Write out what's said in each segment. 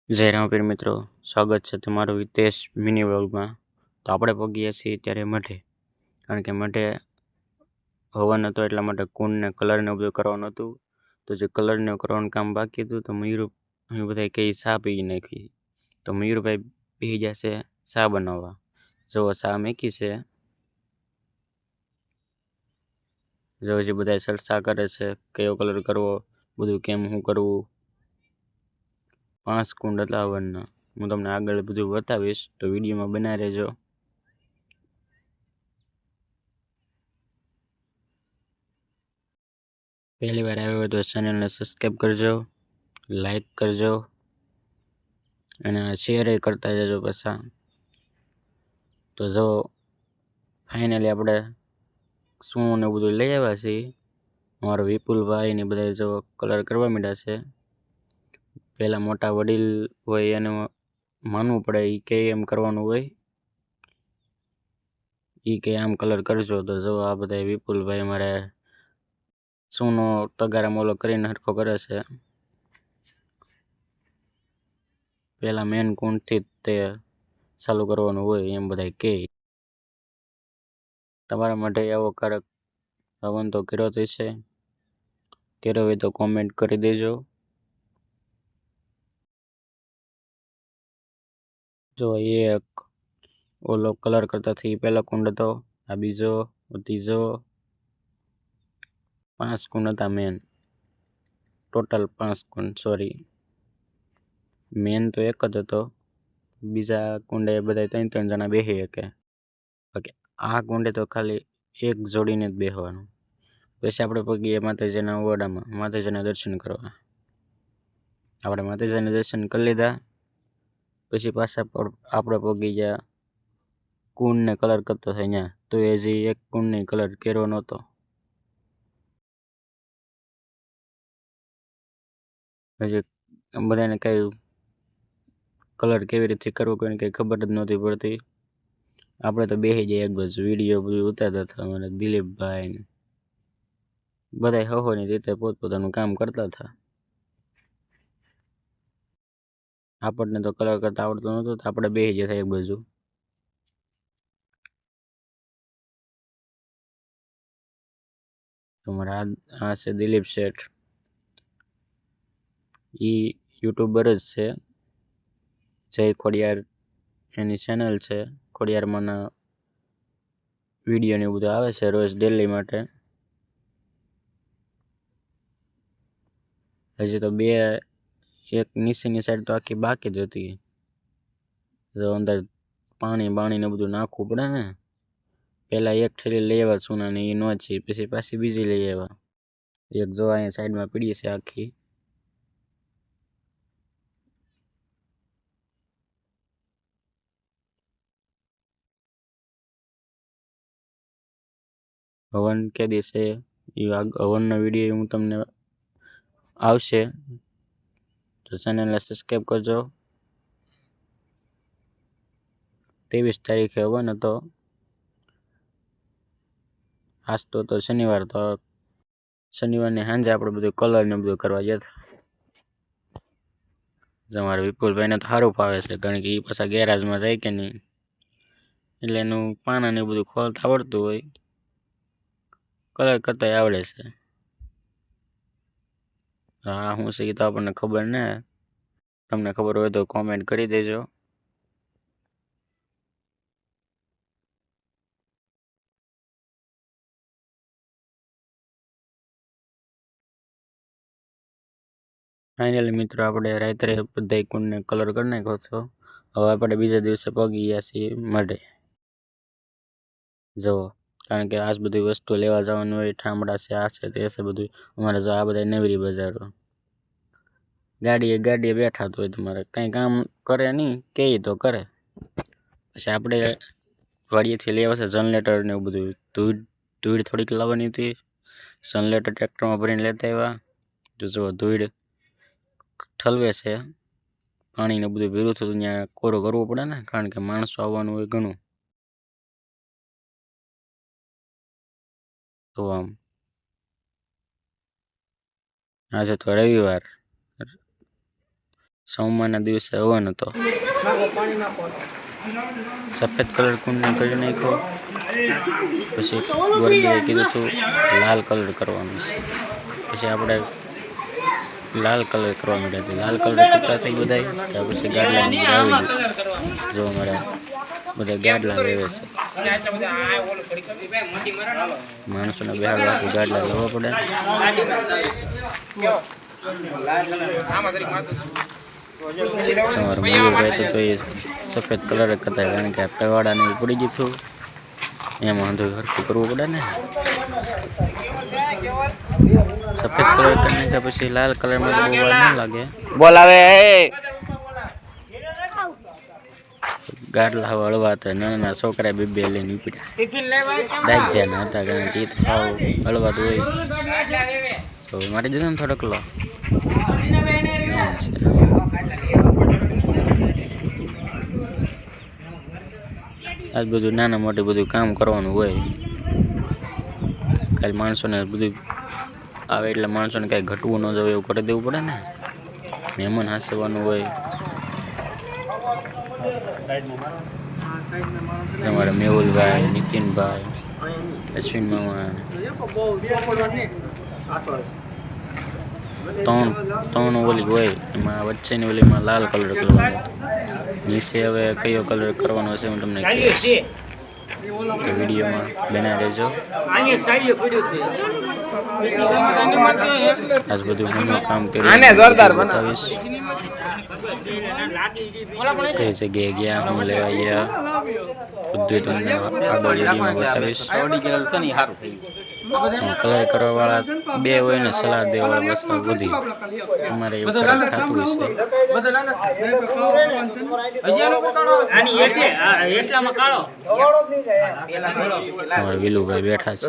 જય રામપીર મિત્રો, સ્વાગત છે તમારું હિતેશ મિની વ્લોગમાં. તો આપણે પગીએ છીએ ત્યારે મઢે, કારણ કે મઢે હવન હતો એટલા માટે કુંડને કલરને બધું કરવાનું હતું. તો જે કલરને કરવાનું કામ બાકી હતું તો મયુર અમે બધા કંઈ ચા પી નાખી. તો મયુરભાઈ પી જશે ચા બનાવવા. જો ચા મેકી છે, જો હજી બધા ચર્ચા કરે છે કયો કલર કરવો, બધું કેમ શું કરવું. 5 કુંડ હતા હવનના, હું તમને આગળ બધું બતાવીશ, તો વિડીયોમાં બનાવી રહેજો. પહેલી વાર આવ્યો હોય તો ચેનલને સબસ્ક્રાઈબ કરજો, લાઈક કરજો અને શેર કરતા જજો પાછા. તો જો ફાઇનલી આપણે શું ને બધું લઈ આવ્યા છીએ. અમારો વિપુલભાઈ ને બધા જો કલર કરવા માંડ્યા છે. પહેલાં મોટા વડીલ હોય એને માનવું પડે, એ કે એમ કરવાનું હોય, એ કે આમ કલર કરજો. તો જો આ બધા વિપુલભાઈ અમારે સૂનો તગારા મોલો કરીને હરખો કરે છે. પહેલાં મેન કુંડથી જ તે ચાલુ કરવાનું હોય એમ બધા કહે. તમારા માટે આવો કારક હવન તો કર્યો જ છે, કર્યો હોય તો કોમેન્ટ કરી દેજો. જો એક ઓલો કલર કરતાથી પહેલો કુંડ હતો, આ બીજો, ત્રીજો, 5 કુંડ હતા મેન. ટોટલ 5 કુંડ, સોરી, મેન તો એક જ હતો, બીજા કુંડે બધા 3 જણા બેસી શકે. ઓકે, આ કુંડે તો ખાલી એક જોડીને જ બેસવાનું. પછી આપણે પગીએ માતાજીના ઓરડામાં માતાજીના દર્શન કરવા. આપણે માતાજીના દર્શન કરી લીધા, પછી પાછા આપણે પગી ગયા કુંડને કલર કરતો થાય ત્યાં. તો એ હજી એક કુંડને કલર કર્યો નહોતો. હજી બધાને કઈ કલર કેવી રીતે કરવો કોઈને કંઈ ખબર જ નહોતી પડતી. આપણે તો બેસી જાય એક બાજુ વિડીયો બધું ઉતારતા હતા. મને દિલીપભાઈ ને બધા હહોની રીતે પોતપોતાનું કામ કરતા હતા. આપણને તો કલર કરતા આવડતું નહોતું, તો આપણે બેસી જતા એક બાજુ. તમારા આ છે દિલીપ શેઠ, એ યુટ્યુબર જ છે. જય ખોડિયાર એની ચેનલ છે. ખોડિયારમાંના વિડીયો ને એવું બધું આવે છે રોજ ડેલી માટે. હજી તો બે, એક નીચેની સાઈડ તો આખી બાકી જ હતી. જો અંદર પાણી ને બધું નાખવું પડે ને. પહેલાં એક થેલી લઈ આવ્યા સોનાની, એ નોચી, પછી પાછી બીજી લઈ આવ્યા. એક જો અહીંયા સાઈડમાં પડી છે આખી. હવન કે દિવસે એ હવનનો વિડીયો હું તમને આવશે, તો ચેનલને સબસ્ક્રાઈબ કરજો. 23 તારીખે હવન હતો. આજ તો શનિવાર, તો શનિવારની સાંજે આપણે બધું કલર ને બધું કરવા ગયા હતા. તમારા વિપુલભાઈને તો સારું ફાવે છે, કારણ કે એ પાછા ગેરાજમાં જાય કે નહીં, એટલે એનું પાના ને બધું ખોલતા આવડતું હોય, કલર કરતા આવડે છે. હા, શું છે એ તો આપણને ખબર ને. તમને ખબર હોય તો કોમેન્ટ કરી દેજો. ફાઇનલી મિત્રો, આપણે રાત્રે બધા કુંડને કલર કરી નાખ્યો છો. હવે આપણે બીજા દિવસે પગી ગયા છીએ મઢે. જો, કારણ કે આજ બધી વસ્તુ લેવા જવાનું હોય, ઠામડા છે, આ છે, તે છે, બધું અમારે જો આ બધા નવરી બજારો. ગાડીએ બેઠા તો હોય, તમારે કંઈ કામ કરે નહીં, કે તો કરે. પછી આપણે વાડીએથી લેવા છે જનરેટર ને એવું બધું. ધૂળ થોડીક લાવવાની હતી, જનરેટર ટ્રેક્ટરમાં ભરીને લેતા આવ્યા. તો જો ધૂળ ઠલવે છે, પાણીને બધું ભેરું થતું, ત્યાં કોરો કરવો પડે ને, કારણ કે માણસો આવવાનું હોય ઘણું. તો આમ આજે તો રવિવાર, સોમવારના દિવસે હવન હતો. સફેદ કલર કુંડને કરી નાખ્યો. પછી ગોરડીએ કીધું હતું લાલ કલર કરવાનું છે. પછી આપણે લાલ કલર કરવા માંડ્યા. લાલ કલર ટૂંકા થઈ બધા. ત્યાર પછી ગાડલા આવી ગયું. જો અમારા બધા ગાડલા લેવે છે. માણસોને બેહાડવા આખું ગાડલા લેવા પડે. તમારે મયુરભાઈ તો એ સફેદ કલર જ કરતા, કારણ કે પવાડાને પડી ગયું હતું એમાં વાંધો હરખું કરવું પડે ને. સફેદ કલર કરી નાખ્યા પછી લાલ કલરમાં બહુ વાર ન લાગે. બોલાવે ગાડલા હળવા હતા. નાના છોકરા બે લઈને ઉપડ્યા. દાજ્યા હતા, કારણ કે હળવા તો હોય. તો મારી દીધો ને થોડોક લો. આજ બધું નાના મોટી બધું કામ કરવાનું હોય. ખાલી માણસોને બધું આવે એટલે માણસોને કાંઈ ઘટવું ન જવે એવું કરી દેવું પડે ને. મહેમાન હાંસવાનું હોય. તમારા મેહુલભાઈ, નીતિનભાઈ, અશ્વિન મામા, ત્રણ ઓલી હોય. એમાં વચ્ચેની ઓલીમાં લાલ કલર કરવાનો. નીચે હવે કયો કલર કરવાનો હશે હું તમને કહીશ, તો વિડીયોમાં બના રહેજો. આજ બધું ઘરનું કામ કરી બતાવીશ. કઈ જગ્યાએ ગયા, હું લેવા ગયા, બધું તમને આગળ વિડીયોમાં બતાવીશ. કલર કરવા વાળા બે હોય ને સલાહ દેવા બસ બધી તમારે એવું કલર થતું હશે. અમારે વિલુભાઈ બેઠા છે.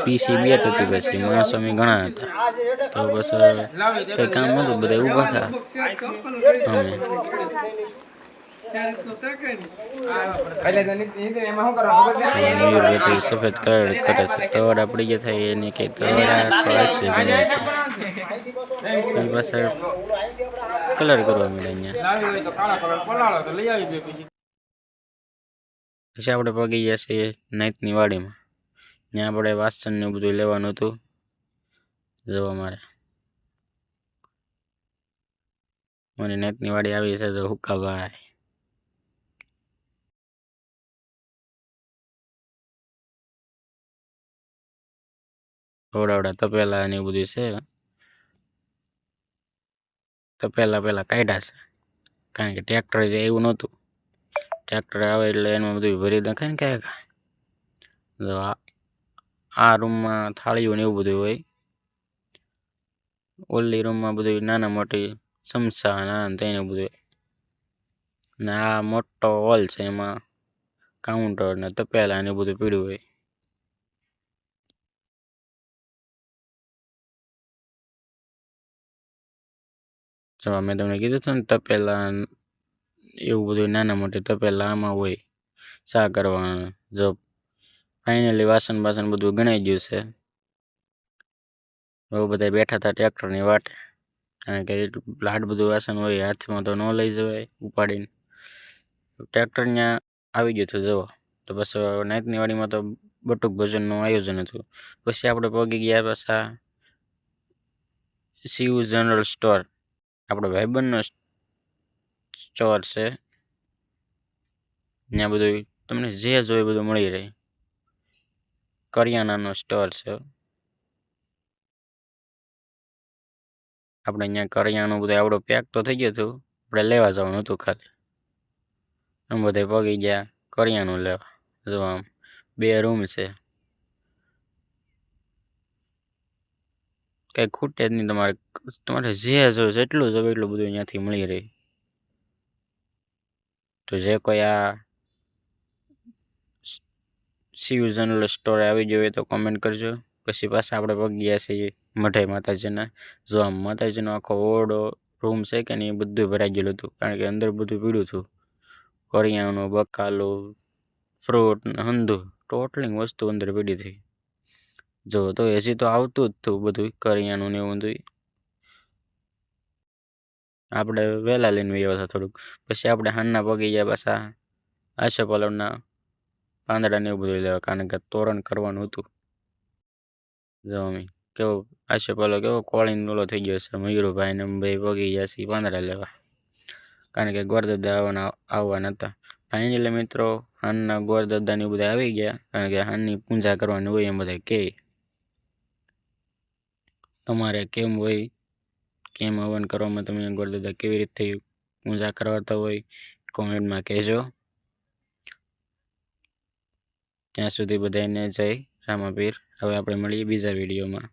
પીસી બે હતી, પછી માણસો અમે ઘણા હતા, તો બસ કઈ કામ નતું, બધા ઊભા હતા. અમે મયુરભાઈ સફેદ કલર કરે છે. તવાડા પડી ગયા થાય એને કઈ તવાડા છે પાછળ કલર કરવા મળે. અહીંયા પછી આપણે પગી ગયા છીએ નાઈટની વાડીમાં. ત્યાં આપણે વાસણ ને બધું લેવાનું હતું. જોવા મારે મને નાઈટની વાડી આવી છે. જો હુક્કાભાઈ થોડા તપેલા ને એવું બધું છે. તપેલા પેલા કાઢ્યા છે, કારણ કે ટ્રેક્ટર જે એવું નહોતું. ટ્રેક્ટર આવે એટલે એમાં બધું ભરી નાખે ને ક્યાંક. જો આ રૂમમાં થાળીઓ ને એવું બધું હોય. ઓલી રૂમમાં બધું નાના મોટી ચમચા નાના તેને બધું હોય. ને આ મોટો હોલ છે, એમાં કાઉન્ટર ને તપેલા ને બધું પીડ્યું હોય. જો મેં તમને કીધું હતું ને તપેલા એવું બધું નાના મોટી તપેલા આમાં હોય ચા કરવાનું. જો ફાઇનલી વાસણ બધું ગણાઈ ગયું છે. બહુ બધા બેઠા હતા ટ્રેક્ટરની વાટે, કારણ કે લાડ બધું વાસણ હોય, હાથમાં તો ન લઈ જવાય ઉપાડીને. ટ્રેક્ટર ત્યાં આવી ગયું હતું. જુઓ તો બસ નાઈટની વાડીમાં તો બટુક ભોજનનું આયોજન હતું. પછી આપણે પગી ગયા પાછા શિવ જનરલ સ્ટોર. આપણો ભાઈબંધનો સ્ટોર છે. ત્યાં બધું તમને જે જોઈએ બધું મળી રહે. કરિયાણાનો સ્ટોર છે. આપણે અહીંયા કરિયાણું બધું આવડો પેક તો થઈ ગયું હતું. આપણે લેવા જવાનું હતું ખાલી. આમ બધા પગી ગયા કરિયાણું લેવા. જો આમ 2 રૂમ છે, કઈ ખૂટે જ નહીં. તમારે જે જોઈએ જેટલું જોઈએ એટલું બધું અહીંયાથી મળી રહે. તો જે કોઈ આ શિવ જનરલ સ્ટોરે આવી ગયો હોય તો કોમેન્ટ કરજો. પછી પાછા આપણે પગી ગયા છીએ મઢે માતાજીના. જો આમ માતાજીનો આખો ઓરડો રૂમ છે કે નહીં, એ બધું ભરાઈ ગયેલું હતું, કારણ કે અંદર બધું પીડ્યું હતું. કરિયાણું, બકાલું, ફ્રૂટ ને હંધુ ટોટલિંગ વસ્તુ અંદર પીડી હતી. જો તો હજી તો આવતું જ હતું બધું કરિયાણું ને એવું બધું. આપણે વહેલા લઈને આવ્યા હતા થોડુંક. પછી આપણે હાંજના પગી ગયા પાછા આશોપાલવના પાંદડા ને એવું બધું લેવા, કારણ કે તોરણ કરવાનું હતું. જો અમે કેવો આશોપાલવ કેવો કોળીનો ઓલો થઈ ગયો છે. મયુરભાઈ ને ભાઈ પગી ગયા છે પાંદડા લેવા, કારણ કે ગોરદાદા આવવાના હતા. ફાઇનલી મિત્રો હાનના ગોરદાદાને બધા આવી ગયા, કારણ કે હાનની પૂજા કરવાની હોય એમ બધા કહે. તમારે કેમ હોય, કેમ હવન કરવામાં તમે ગોરદાદા કેવી રીતે પૂજા કરવાતા હોય કોમેન્ટમાં કહેજો. ત્યાં સુધી બધાને જય રામાપીર. હવે આપણે મળીએ બીજા વિડીયોમાં.